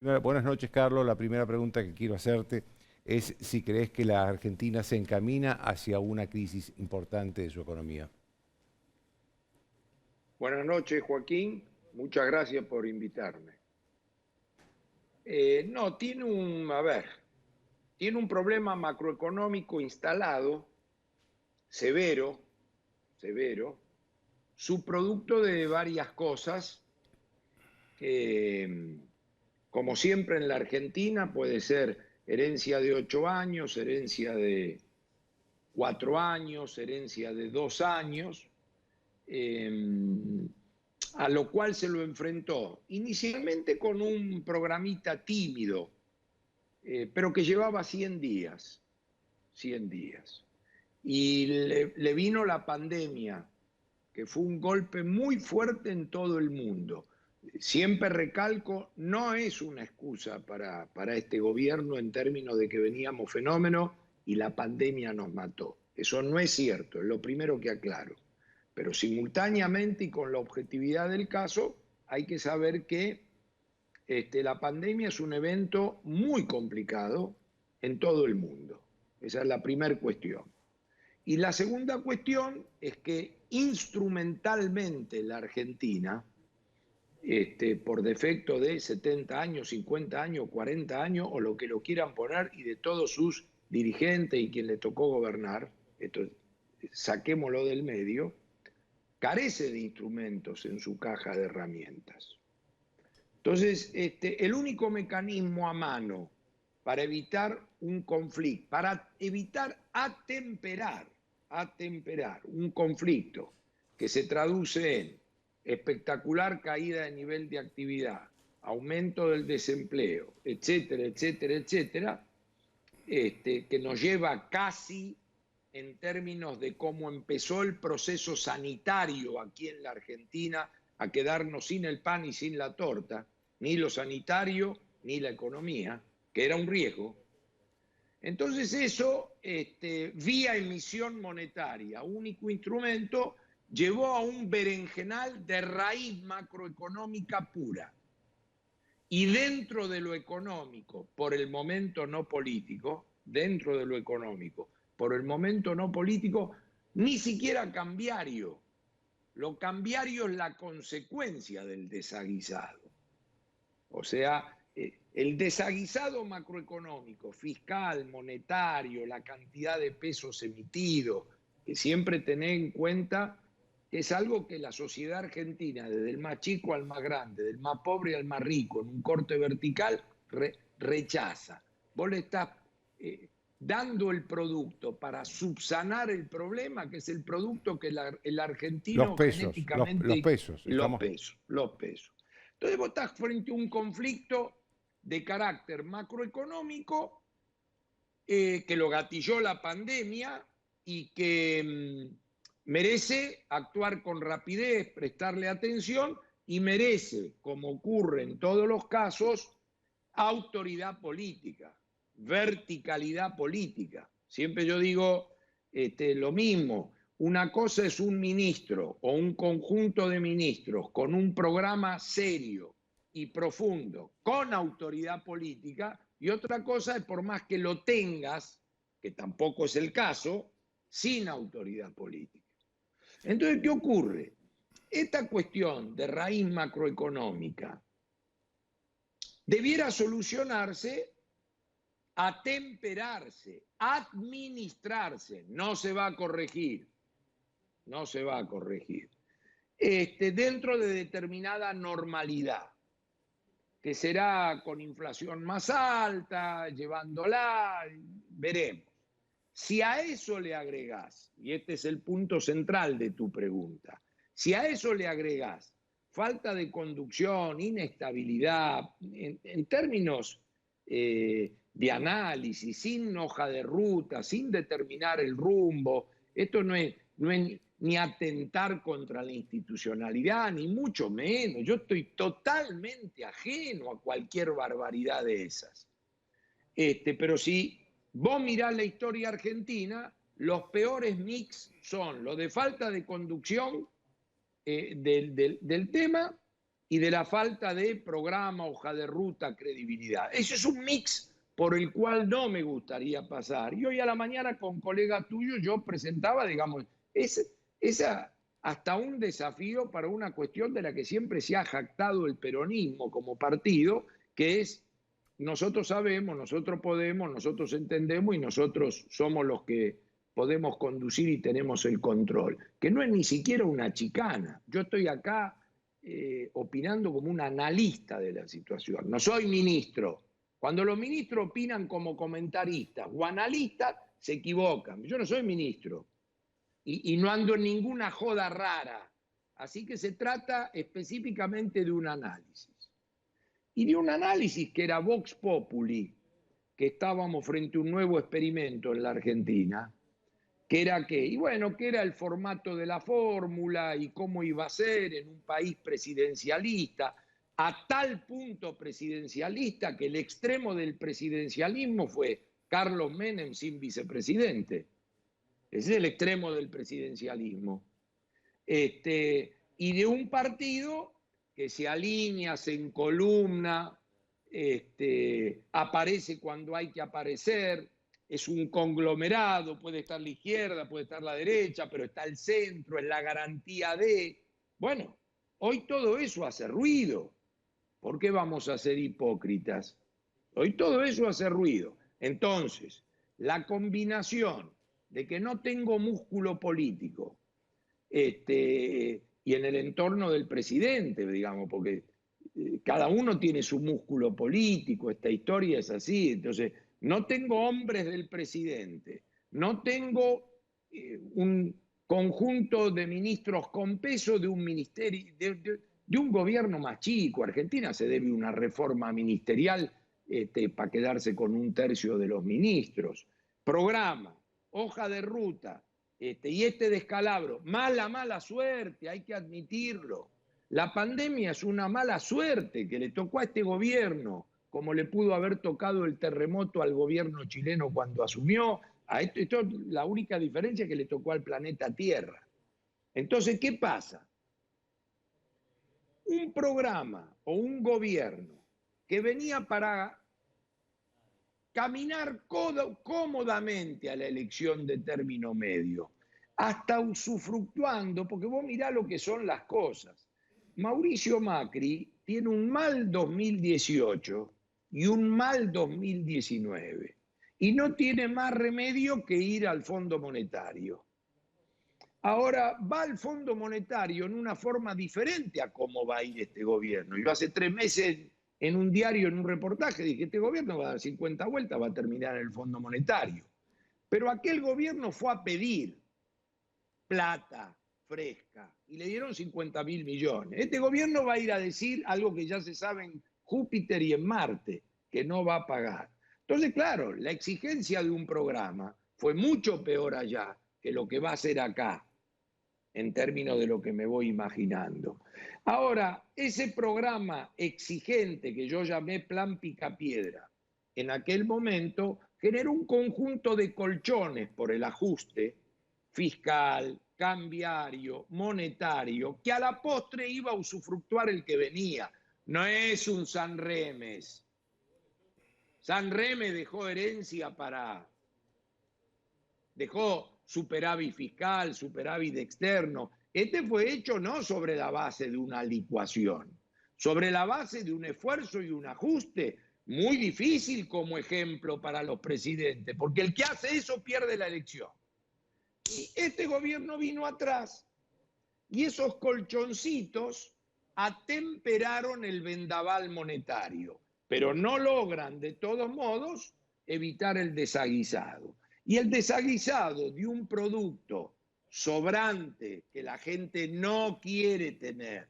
Buenas noches, Carlos. La primera pregunta que quiero hacerte es si crees que la Argentina se encamina hacia una crisis importante de su economía. Buenas noches, Joaquín. Muchas gracias por invitarme. No, tiene un problema macroeconómico instalado, severo, severo, subproducto de varias cosas que, como siempre en la Argentina, puede ser herencia de 8 años, herencia de 4 años, herencia de 2 años. A lo cual se lo enfrentó inicialmente con un programita tímido, pero que llevaba 100 días, 100 días. Y le vino la pandemia, que fue un golpe muy fuerte en todo el mundo. Siempre recalco, no es una excusa para este gobierno en términos de que veníamos fenómenos y la pandemia nos mató. Eso no es cierto, es lo primero que aclaro. Pero simultáneamente y con la objetividad del caso, hay que saber que la pandemia es un evento muy complicado en todo el mundo. Esa es la primera cuestión. Y la segunda cuestión es que instrumentalmente la Argentina, por defecto de 70 años, 50 años, 40 años, o lo que lo quieran poner, y de todos sus dirigentes y quien le tocó gobernar, esto saquémoslo del medio, carece de instrumentos en su caja de herramientas. Entonces, el único mecanismo a mano para evitar un conflicto, para evitar atemperar un conflicto que se traduce en espectacular caída de nivel de actividad, aumento del desempleo, etcétera, etcétera, etcétera, que nos lleva casi en términos de cómo empezó el proceso sanitario aquí en la Argentina a quedarnos sin el pan y sin la torta, ni lo sanitario ni la economía, que era un riesgo. Entonces eso, vía emisión monetaria, único instrumento, llevó a un berenjenal de raíz macroeconómica pura. Y dentro de lo económico, por el momento no político, dentro de lo económico, por el momento no político, ni siquiera cambiario. Lo cambiario es la consecuencia del desaguisado. O sea, el desaguisado macroeconómico, fiscal, monetario, la cantidad de pesos emitidos, que siempre tener en cuenta, es algo que la sociedad argentina, desde el más chico al más grande, del más pobre al más rico, en un corte vertical, rechaza. Vos le estás dando el producto para subsanar el problema, que es el producto que el Los argentino pesos, los genéticamente, pesos. Estamos. los pesos. Entonces vos estás frente a un conflicto de carácter macroeconómico que lo gatilló la pandemia y que merece actuar con rapidez, prestarle atención y merece, como ocurre en todos los casos, autoridad política, verticalidad política. Siempre yo digo lo mismo, una cosa es un ministro o un conjunto de ministros con un programa serio y profundo, con autoridad política, y otra cosa es por más que lo tengas, que tampoco es el caso, sin autoridad política. Entonces, ¿qué ocurre? Esta cuestión de raíz macroeconómica debiera solucionarse, atemperarse, administrarse, no se va a corregir, no se va a corregir, dentro de determinada normalidad, que será con inflación más alta, llevándola, veremos. Si a eso le agregás, y este es el punto central de tu pregunta, si a eso le agregás falta de conducción, inestabilidad, en términos de análisis, sin hoja de ruta, sin determinar el rumbo, esto no es ni atentar contra la institucionalidad, ni mucho menos. Yo estoy totalmente ajeno a cualquier barbaridad de esas. Pero si vos mirás la historia argentina, los peores mix son los de falta de conducción del tema y de la falta de programa, hoja de ruta, credibilidad. Eso es un mix por el cual no me gustaría pasar. Y hoy a la mañana con colegas tuyos yo presentaba, digamos, esa hasta un desafío para una cuestión de la que siempre se ha jactado el peronismo como partido, que es nosotros sabemos, nosotros podemos, nosotros entendemos y nosotros somos los que podemos conducir y tenemos el control, que no es ni siquiera una chicana. Yo estoy acá opinando como un analista de la situación, no soy ministro. Cuando los ministros opinan como comentaristas o analistas, se equivocan. Yo no soy ministro y no ando en ninguna joda rara, así que se trata específicamente de un análisis. Y de un análisis que era Vox Populi, que estábamos frente a un nuevo experimento en la Argentina, que era qué, y bueno, que era el formato de la fórmula y cómo iba a ser en un país presidencialista, a tal punto presidencialista que el extremo del presidencialismo fue Carlos Menem sin vicepresidente. Ese es el extremo del presidencialismo. Y de un partido que se alinea, se encolumna, aparece cuando hay que aparecer, es un conglomerado, puede estar la izquierda, puede estar la derecha, pero está el centro, es la garantía de... Bueno, hoy todo eso hace ruido. ¿Por qué vamos a ser hipócritas? Hoy todo eso hace ruido. Entonces, la combinación de que no tengo músculo político, y en el entorno del presidente, digamos, porque cada uno tiene su músculo político, esta historia es así, entonces no tengo hombres del presidente, no tengo un conjunto de ministros con peso de un ministerio, de un gobierno más chico. Argentina se debe una reforma ministerial para quedarse con un tercio de los ministros. Programa, hoja de ruta, y este descalabro, mala suerte, hay que admitirlo. La pandemia es una mala suerte que le tocó a este gobierno, como le pudo haber tocado el terremoto al gobierno chileno cuando asumió. Esto es la única diferencia que le tocó al planeta Tierra. Entonces, ¿qué pasa? Un programa o un gobierno que venía para caminar cómodamente a la elección de término medio, hasta usufructuando, porque vos mirá lo que son las cosas. Mauricio Macri tiene un mal 2018 y un mal 2019, y no tiene más remedio que ir al Fondo Monetario. Ahora va al Fondo Monetario en una forma diferente a cómo va a ir este gobierno. Yo hace 3 meses en un diario, en un reportaje, dije, este gobierno va a dar 50 vueltas, va a terminar en el Fondo Monetario. Pero aquel gobierno fue a pedir plata fresca y le dieron 50.000 millones. Este gobierno va a ir a decir algo que ya se sabe en Júpiter y en Marte, que no va a pagar. Entonces, claro, la exigencia de un programa fue mucho peor allá que lo que va a ser acá, en términos de lo que me voy imaginando. Ahora, ese programa exigente que yo llamé Plan Picapiedra, en aquel momento generó un conjunto de colchones por el ajuste fiscal, cambiario, monetario, que a la postre iba a usufructuar el que venía. No es un Sanremes. Sanremes dejó herencia dejó superávit fiscal, superávit externo. Este fue hecho no sobre la base de una licuación, sobre la base de un esfuerzo y un ajuste muy difícil como ejemplo para los presidentes, porque el que hace eso pierde la elección. Y este gobierno vino atrás y esos colchoncitos atemperaron el vendaval monetario, pero no logran de todos modos evitar el desaguisado. Y el desaguisado de un producto sobrante que la gente no quiere tener,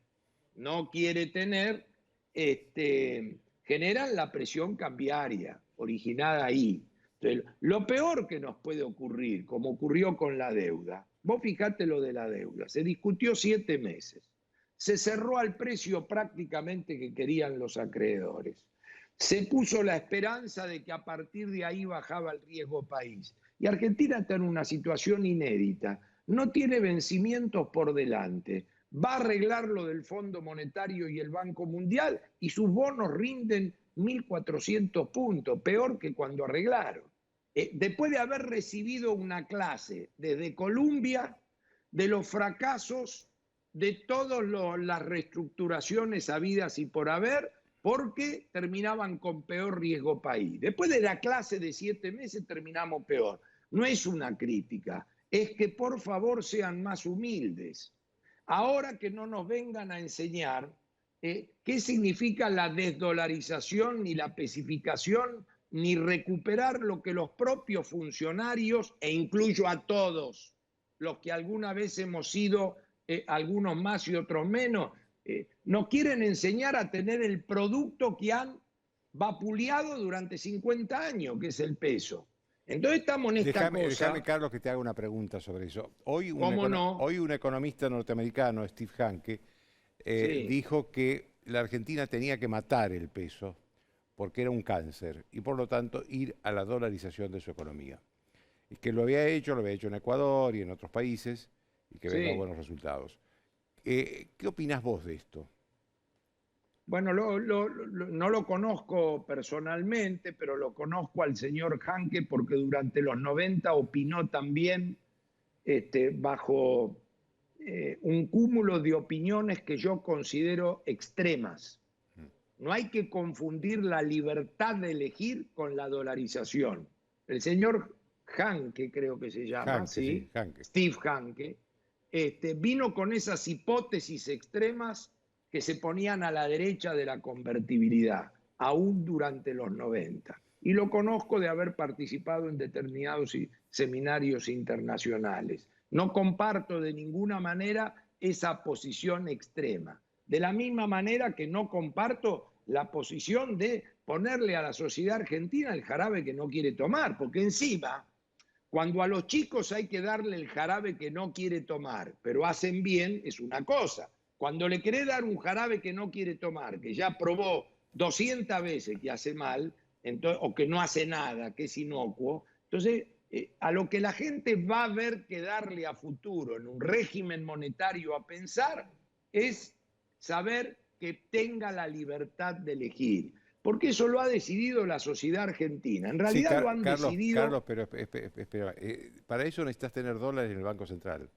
generan la presión cambiaria originada ahí. Entonces, lo peor que nos puede ocurrir, como ocurrió con la deuda, vos fijate lo de la deuda, se discutió 7 meses, se cerró al precio prácticamente que querían los acreedores, se puso la esperanza de que a partir de ahí bajaba el riesgo país. Y Argentina está en una situación inédita, no tiene vencimientos por delante, va a arreglar lo del Fondo Monetario y el Banco Mundial y sus bonos rinden 1.400 puntos, peor que cuando arreglaron. Después de haber recibido una clase desde Colombia de los fracasos de todas las reestructuraciones habidas y por haber, porque terminaban con peor riesgo país. Después de la clase de 7 meses terminamos peor. No es una crítica, es que por favor sean más humildes. Ahora que no nos vengan a enseñar qué significa la desdolarización, ni la especificación, ni recuperar lo que los propios funcionarios, e incluyo a todos los que alguna vez hemos sido, algunos más y otros menos, nos quieren enseñar a tener el producto que han vapuleado durante 50 años, que es el peso. Entonces estamos en esta cosa. Déjame, Carlos, que te haga una pregunta sobre eso. Hoy ¿Cómo no? hoy un economista norteamericano, Steve Hanke, Sí. dijo que la Argentina tenía que matar el peso porque era un cáncer y por lo tanto ir a la dolarización de su economía. Y que lo había hecho en Ecuador y en otros países y que venga Sí. buenos resultados. ¿Qué opinás vos de esto? Bueno, no lo conozco personalmente, pero lo conozco al señor Hanke porque durante los 90 opinó también bajo un cúmulo de opiniones que yo considero extremas. No hay que confundir la libertad de elegir con la dolarización. El señor Hanke, creo que se llama, Hanke, ¿sí? sí, Hanke. Steve Hanke, vino con esas hipótesis extremas que se ponían a la derecha de la convertibilidad, aún durante los 90. Y lo conozco de haber participado en determinados seminarios internacionales. No comparto de ninguna manera esa posición extrema. De la misma manera que no comparto la posición de ponerle a la sociedad argentina el jarabe que no quiere tomar, porque encima, cuando a los chicos hay que darle el jarabe que no quiere tomar, pero hacen bien, es una cosa. Cuando le querés dar un jarabe que no quiere tomar, que ya probó 200 veces que hace mal, entonces, o que no hace nada, que es inocuo, entonces a lo que la gente va a ver que darle a futuro en un régimen monetario a pensar es saber que tenga la libertad de elegir. Porque eso lo ha decidido la sociedad argentina. En Sí, realidad lo han decidido. Carlos, pero espera, para eso necesitas tener dólares en el Banco Central.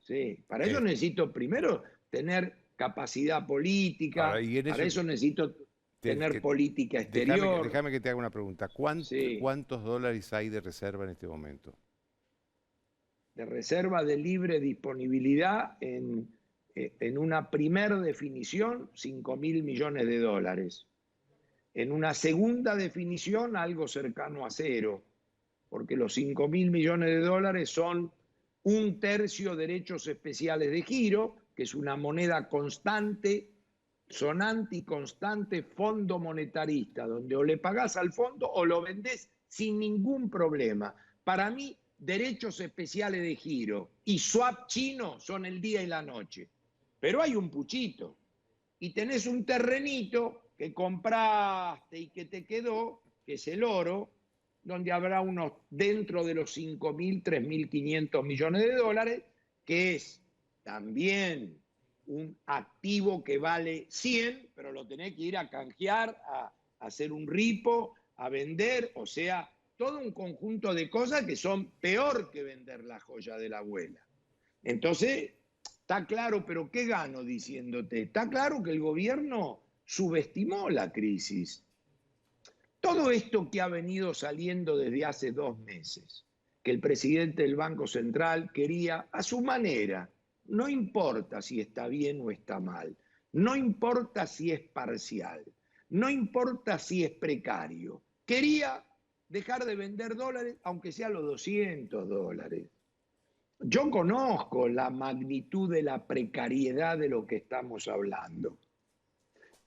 Sí, para eso necesito primero tener capacidad política, Ahora, y en para eso necesito tener política exterior. Déjame que te haga una pregunta. Sí, ¿Cuántos dólares hay de reserva en este momento? de reserva de libre disponibilidad en una primer definición, 5.000 millones de dólares. En una segunda definición, algo cercano a cero, porque los 5.000 millones de dólares son 1/3 derechos especiales de giro, que es una moneda constante, sonante y constante fondo monetarista, donde o le pagás al fondo o lo vendés sin ningún problema. Para mí, derechos especiales de giro y swap chino son el día y la noche. Pero hay un puchito y tenés un terrenito que compraste y que te quedó, que es el oro, donde habrá unos dentro de los 5.000, 3.500 millones de dólares, que es también un activo que vale 100, pero lo tenés que ir a canjear, a hacer un ripo, a vender, o sea, todo un conjunto de cosas que son peor que vender la joya de la abuela. Entonces, está claro, pero ¿qué gano diciéndote? Está claro que el gobierno subestimó la crisis. Todo esto que ha venido saliendo desde hace 2 meses, que el presidente del Banco Central quería a su manera, no importa si está bien o está mal, no importa si es parcial, no importa si es precario, quería dejar de vender dólares, aunque sea los 200 dólares. Yo conozco la magnitud de la precariedad de lo que estamos hablando,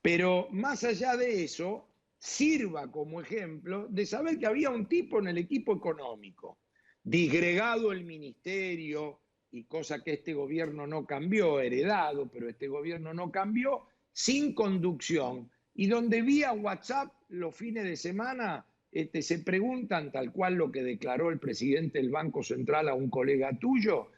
pero más allá de eso, sirva como ejemplo de saber que había un tipo en el equipo económico, disgregado el ministerio, y cosa que este gobierno no cambió, heredado, pero este gobierno no cambió, sin conducción, y donde vía WhatsApp los fines de semana se preguntan, tal cual lo que declaró el presidente del Banco Central a un colega tuyo,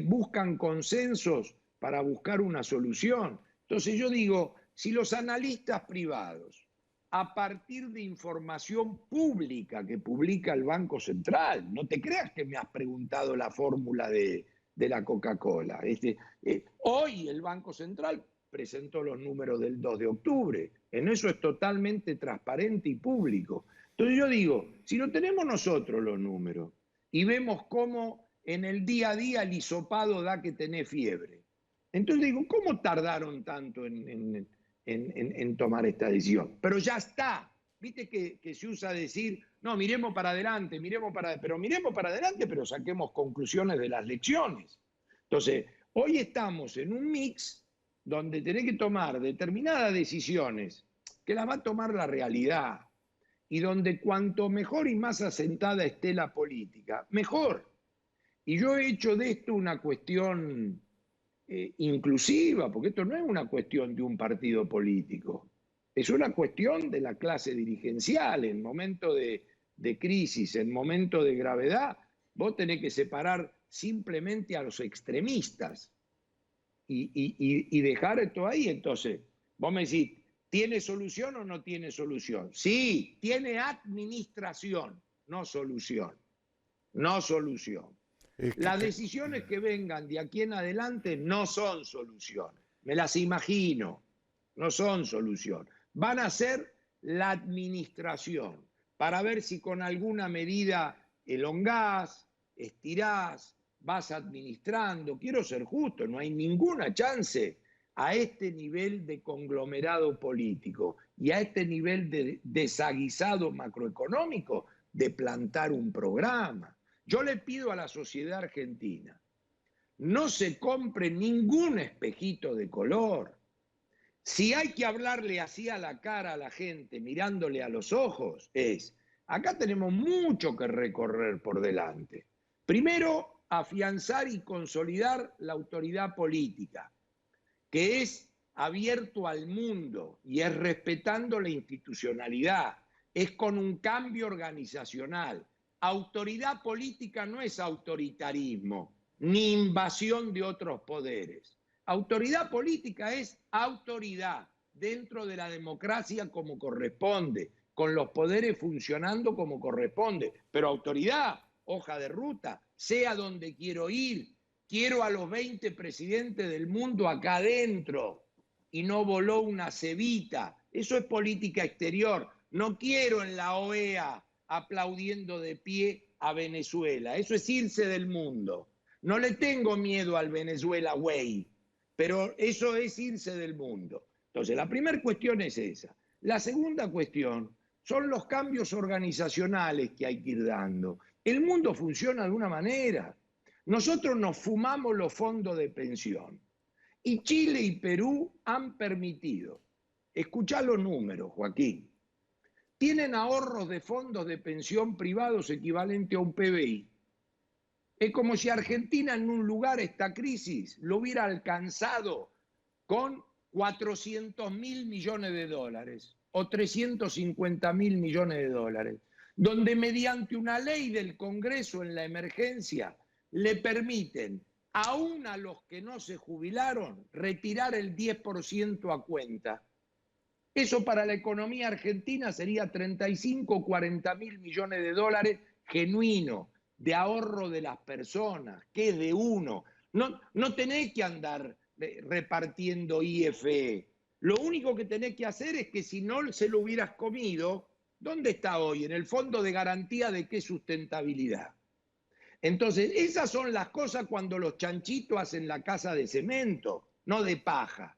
buscan consensos para buscar una solución. Entonces yo digo, si los analistas privados, a partir de información pública que publica el Banco Central, no te creas que me has preguntado la fórmula de la Coca-Cola. Hoy el Banco Central presentó los números del 2 de octubre. En eso es totalmente transparente y público. Entonces yo digo, si no tenemos nosotros los números y vemos cómo en el día a día el hisopado da que tenés fiebre, entonces digo, ¿cómo tardaron tanto en tomar esta decisión? Pero ya está. Viste que se usa decir, no, miremos para adelante, pero miremos para adelante, pero saquemos conclusiones de las lecciones. Entonces, hoy estamos en un mix donde tenés que tomar determinadas decisiones que las va a tomar la realidad y donde cuanto mejor y más asentada esté la política, mejor. Y yo he hecho de esto una cuestión inclusiva, porque esto no es una cuestión de un partido político, es una cuestión de la clase dirigencial. En momentos de crisis, en momentos de gravedad, vos tenés que separar simplemente a los extremistas y dejar esto ahí. Entonces, vos me decís, ¿tiene solución o no tiene solución? Sí, tiene administración, no solución. No solución. Las decisiones que vengan de aquí en adelante no son solución. Me las imagino, no son solución. Van a ser la administración para ver si con alguna medida elongás, estirás, vas administrando. Quiero ser justo, no hay ninguna chance a este nivel de conglomerado político y a este nivel de desaguisado macroeconómico de plantar un programa. Yo le pido a la sociedad argentina, no se compre ningún espejito de color. Si hay que hablarle así a la cara a la gente, mirándole a los ojos, acá tenemos mucho que recorrer por delante. Primero, afianzar y consolidar la autoridad política, que es abierto al mundo y es respetando la institucionalidad, es con un cambio organizacional. Autoridad política no es autoritarismo, ni invasión de otros poderes. Autoridad política es autoridad dentro de la democracia como corresponde, con los poderes funcionando como corresponde. Pero autoridad, hoja de ruta, sé a dónde quiero ir. Quiero a los 20 presidentes del mundo acá adentro y no voló una cebita. Eso es política exterior. No quiero en la OEA aplaudiendo de pie a Venezuela. Eso es irse del mundo. No le tengo miedo al Venezuela way, pero eso es irse del mundo. Entonces, la primera cuestión es esa. La segunda cuestión son los cambios organizacionales que hay que ir dando. El mundo funciona de una manera. Nosotros nos fumamos los fondos de pensión y Chile y Perú han permitido, escuchá los números, Joaquín, tienen ahorros de fondos de pensión privados equivalente a un PBI. Es como si Argentina en un lugar esta crisis lo hubiera alcanzado con 400.000 millones de dólares o 350.000 millones de dólares, donde mediante una ley del Congreso en la emergencia le permiten, aún a los que no se jubilaron, retirar el 10% a cuenta. Eso para la economía argentina sería 35 o 40.000 millones de dólares genuino, de ahorro de las personas, que es de uno. No tenés que andar repartiendo IFE. Lo único que tenés que hacer es que si no se lo hubieras comido, ¿dónde está hoy? En el Fondo de Garantía de qué sustentabilidad. Entonces, esas son las cosas cuando los chanchitos hacen la casa de cemento, no de paja.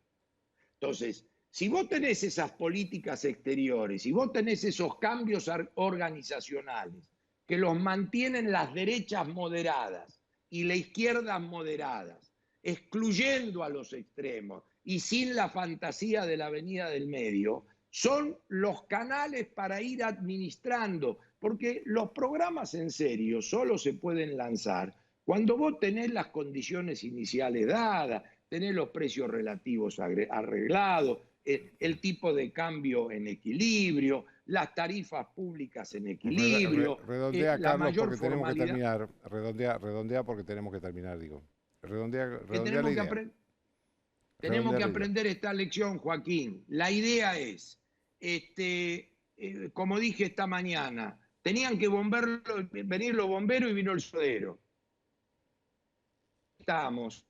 Entonces, si vos tenés esas políticas exteriores, si vos tenés esos cambios organizacionales que los mantienen las derechas moderadas y las izquierdas moderadas, excluyendo a los extremos y sin la fantasía de la avenida del medio, son los canales para ir administrando, porque los programas en serio solo se pueden lanzar cuando vos tenés las condiciones iniciales dadas, tenés los precios relativos arreglados, el tipo de cambio en equilibrio, las tarifas públicas en equilibrio, redondea, la Carlos, mayor porque tenemos que formalidad. terminar. Redondea porque tenemos que terminar, digo. Redondea Que la tenemos que idea. aprender. Tenemos que Redondear la idea. aprender esta lección, Joaquín. La idea es, como dije esta mañana, tenían que venir los bomberos y vino el sodero. Estamos.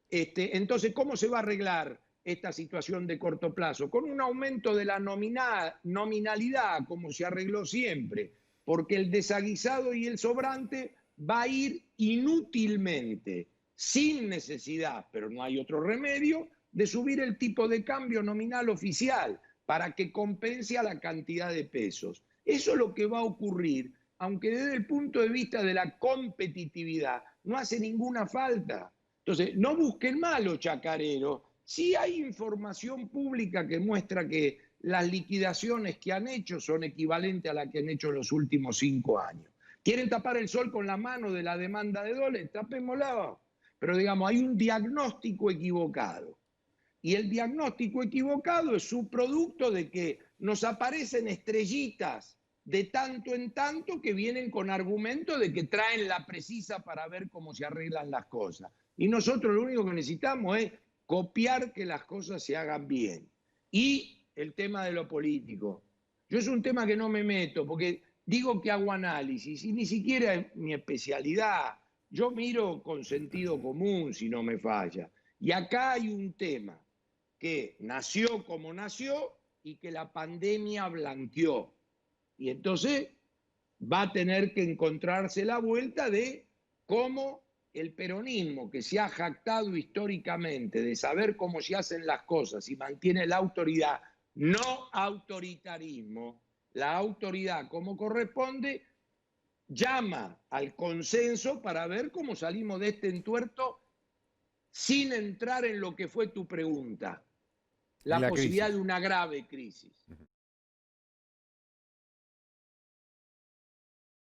Entonces, ¿cómo se va a arreglar esta situación de corto plazo? Con un aumento de la nominalidad, como se arregló siempre, porque el desaguisado y el sobrante va a ir inútilmente, sin necesidad, pero no hay otro remedio, de subir el tipo de cambio nominal oficial para que compense a la cantidad de pesos. Eso es lo que va a ocurrir, aunque desde el punto de vista de la competitividad no hace ninguna falta. Entonces, no busquen más los chacareros. Sí hay información pública que muestra que las liquidaciones que han hecho son equivalentes a las que han hecho en los últimos 5 años. ¿Quieren tapar el sol con la mano de la demanda de dólares? Tapémosla. Pero digamos, hay un diagnóstico equivocado. Y el diagnóstico equivocado es su producto de que nos aparecen estrellitas de tanto en tanto que vienen con argumento de que traen la precisa para ver cómo se arreglan las cosas. Y nosotros lo único que necesitamos es copiar que las cosas se hagan bien. Y el tema de lo político. Yo es un tema que no me meto, porque digo que hago análisis y ni siquiera es mi especialidad. Yo miro con sentido común, si no me falla. Y acá hay un tema que nació como nació y que la pandemia blanqueó. Y entonces va a tener que encontrarse la vuelta de cómo el peronismo, que se ha jactado históricamente de saber cómo se hacen las cosas y mantiene la autoridad, no autoritarismo, la autoridad como corresponde, llama al consenso para ver cómo salimos de este entuerto sin entrar en lo que fue tu pregunta, la posibilidad de una grave crisis.